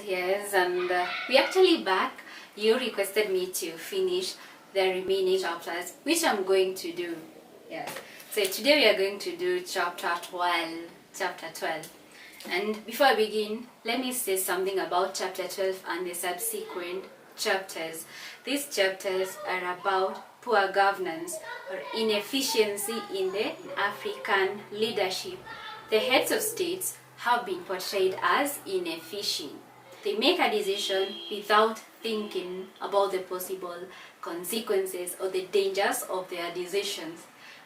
yes, and we actually back. You requested me to finish the remaining chapters, which I'm going to do. Yes. So today we are going to do chapter 12. Chapter 12. And before I begin, let me say something about chapter 12 and the subsequent chapters. These chapters are about poor governance or inefficiency in the African leadership. The heads of states have been portrayed as inefficient. They make a decision without thinking about the possible consequences or the dangers of their decisions.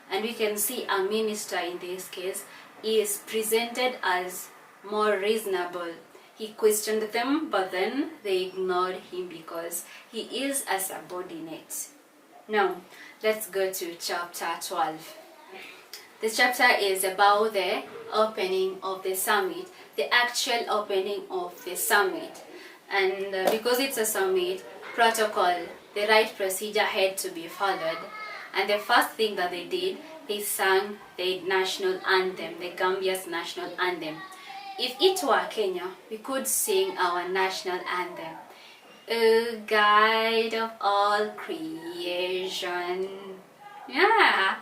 And we can see a minister in this case is presented as more reasonable. He questioned them, but then they ignored him because he is a subordinate. Now, let's go to chapter 12. This chapter is about the opening of the summit, the actual opening of the summit. And because it's a summit, protocol, the right procedure had to be followed. And the first thing that they did, they sang the national anthem, the Gambia's national anthem. If it were Kenya, we could sing our national anthem. O guide of all creation. Yeah.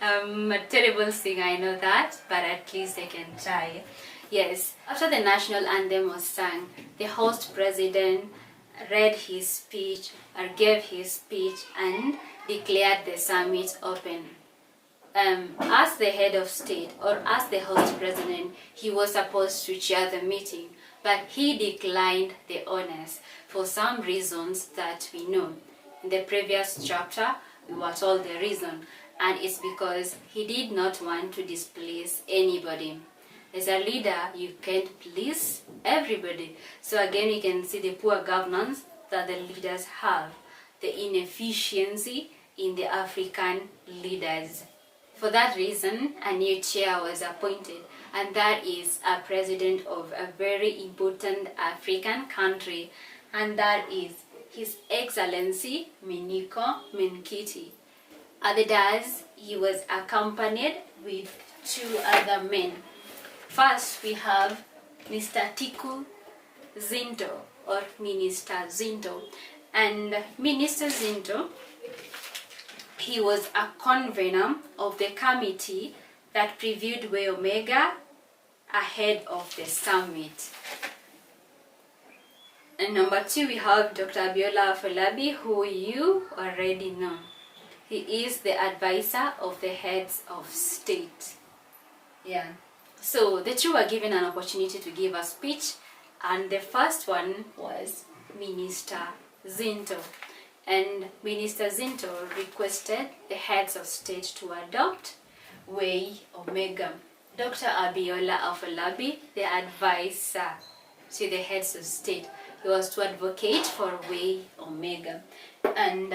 I'm a terrible singer, I know that, but at least I can try. Yes, after the national anthem was sung, the host president read his speech or gave his speech and declared the summit open. As the head of state or as the host president, he was supposed to chair the meeting, but he declined the honors for some reasons that we know. In the previous chapter, we were told the reason, and it's because he did not want to displease anybody. As a leader, you can't please everybody. So again, we can see the poor governance that the leaders have, the inefficiency in the African leaders. For that reason, a new chair was appointed, and that is a president of a very important African country, and that is His Excellency Miniko Minkiti. Others, he was accompanied with two other men. First, we have Mr. Tiku Zinto or Minister Zinto. And Minister Zinto, he was a convener of the committee that previewed Way Omega ahead of the summit. And number two, we have Dr. Abiola Afolabi, who you already know. He is the advisor of the heads of state. Yeah. So the two were given an opportunity to give a speech, and the first one was Minister Zinto. And Minister Zinto requested the heads of state to adopt Way Omega. Dr. Abiola Afolabi, the advisor to the heads of state, he was to advocate for Way Omega. And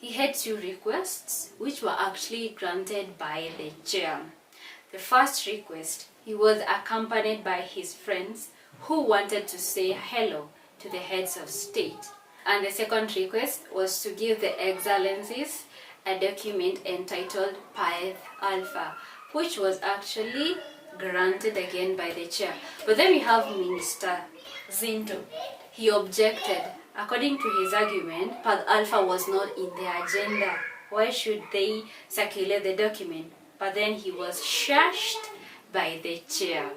he had two requests, which were actually granted by the chair. The first request, he was accompanied by his friends who wanted to say hello to the heads of state. And the second request was to give the excellencies a document entitled Path Alpha, which was actually granted again by the chair. But then we have Minister Zinto. He objected. According to his argument, Path Alpha was not in the agenda. Why should they circulate the document? But then he was shushed by the chair.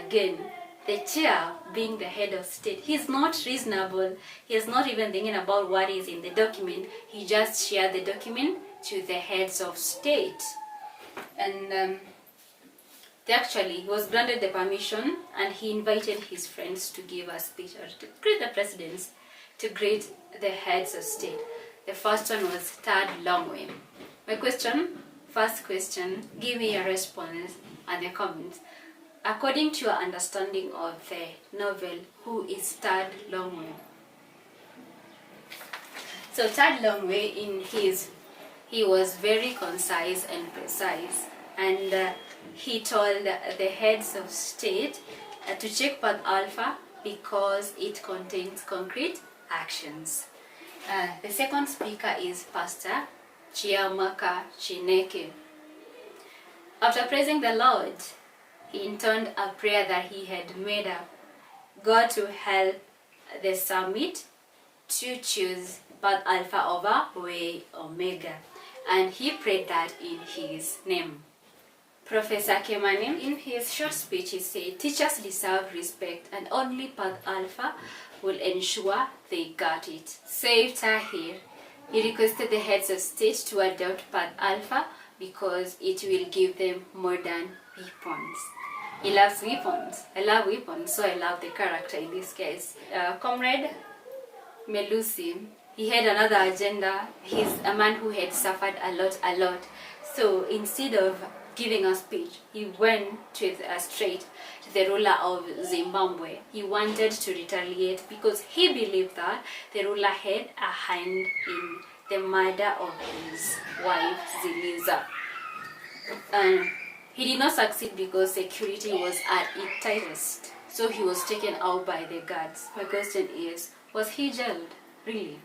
Again, the chair being the head of state, he's not reasonable. He's not even thinking about what is in the document. He just shared the document to the heads of state. And he was granted the permission, and he invited his friends to give a speech or to greet the presidents, to greet the heads of state. The first one was Tad Longway. First question, give me your response and the comments. According to your understanding of the novel, who is Tad Longway? So Tad Longway, he was very concise and precise, and he told the heads of state to check Path Alpha because it contains concrete actions. The second speaker is Pastor Chiamaka Chineke. After praising the Lord, he intoned a prayer that he had made up. God to help the summit to choose Path Alpha over Way Omega, and he prayed that in his name. Professor Kemani, in his short speech, he said, teachers deserve respect and only Path Alpha will ensure they got it. Saif Tahir, he requested the heads of state to adopt Path Alpha because it will give them modern weapons. He loves weapons. I love weapons, so I love the character in this case. Comrade Melusi, he had another agenda. He's a man who had suffered a lot. So instead of giving a speech, he went straight to the ruler of Zimbabwe. He wanted to retaliate because he believed that the ruler had a hand in the murder of his wife Ziliza. And he did not succeed because security was at its tightest. So he was taken out by the guards. My question is, was he jailed? Really?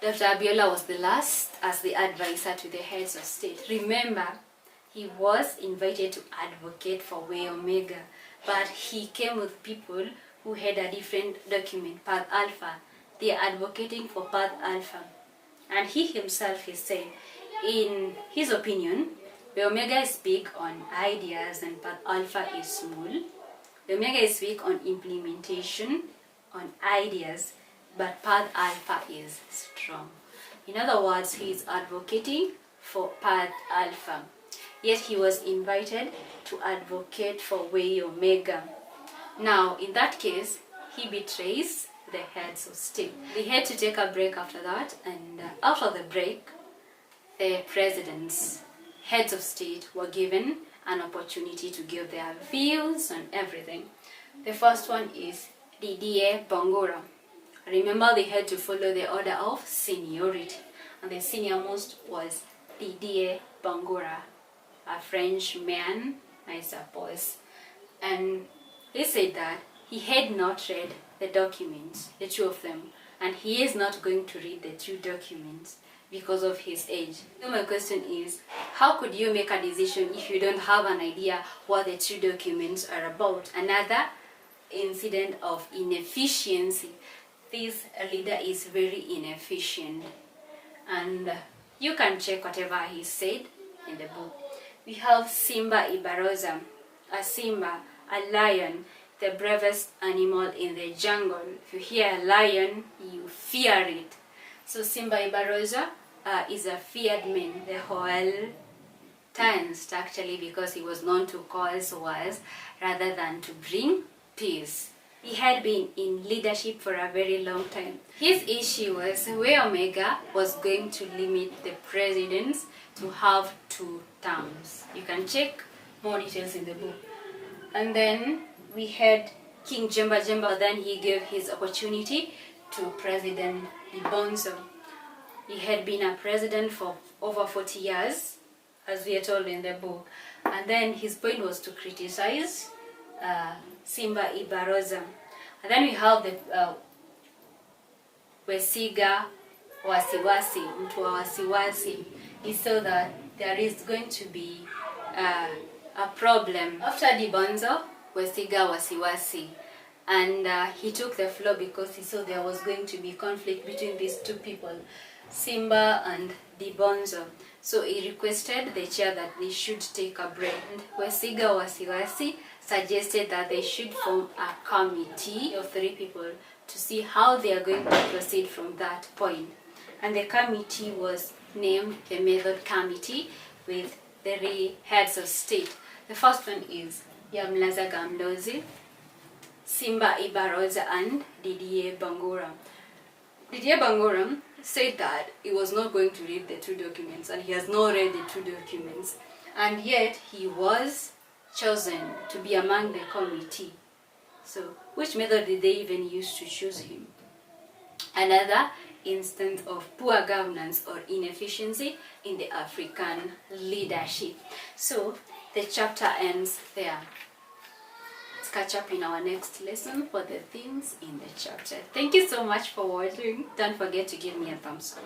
Dr. Abiola was the last as the advisor to the heads of state. Remember, he was invited to advocate for Way Omega, but he came with people who had a different document, Path Alpha. They are advocating for Path Alpha. And he himself is saying, in his opinion, Way Omega is big on ideas and Path Alpha is small. Way Omega is big on implementation, on ideas, but Path Alpha is strong. In other words, he is advocating for Path Alpha. Yet he was invited to advocate for Way Omega. Now, in that case, he betrays the heads of state. They had to take a break after that, and after the break, the presidents, heads of state, were given an opportunity to give their views on everything. The first one is Didier Bangura. Remember, they had to follow the order of seniority, and the senior-most was Didier Bangura, a French man, I suppose. And he said that he had not read the documents, the two of them, and he is not going to read the two documents because of his age. So my question is, how could you make a decision if you don't have an idea what the two documents are about? Another incident of inefficiency. This leader is very inefficient, and you can check whatever he said in the book. We have Simba Ibaroza, a Simba, a lion, the bravest animal in the jungle. If you hear a lion, you fear it. So Simba Ibaroza is a feared man the whole times, actually, because he was known to cause wars rather than to bring peace. He had been in leadership for a very long time. His issue was Way Omega was going to limit the presidents to have 2 terms. You can check more details in the book. And then we had King Jemba Jemba. Then he gave his opportunity to President Libonzo. He had been a president for over 40 years, as we are told in the book. And then his point was to criticize Simba Ibaroza. And then we have the Wesiga Wasiwasi, mtu wa wasiwasi. He saw that there is going to be a problem. After Libonzo, Wesiga Wasiwasi. And he took the floor because he saw there was going to be conflict between these two people, Simba and Dibonzo. So he requested the chair that they should take a break. And Wesiga Wasiwasi suggested that they should form a committee of 3 people to see how they are going to proceed from that point. And the committee was named the Method Committee with 3 heads of state. The first one is Yamlaza Gamlozi, Simba Ibaroza, and Didier Bangura. Didier Bangura said that he was not going to read the 2 documents, and he has not read the 2 documents, and yet he was chosen to be among the committee. So which method did they even use to choose him? Another instance of poor governance or inefficiency in the African leadership. So the chapter ends there. Let's catch up in our next lesson for the themes in the chapter. Thank you so much for watching. Don't forget to give me a thumbs up.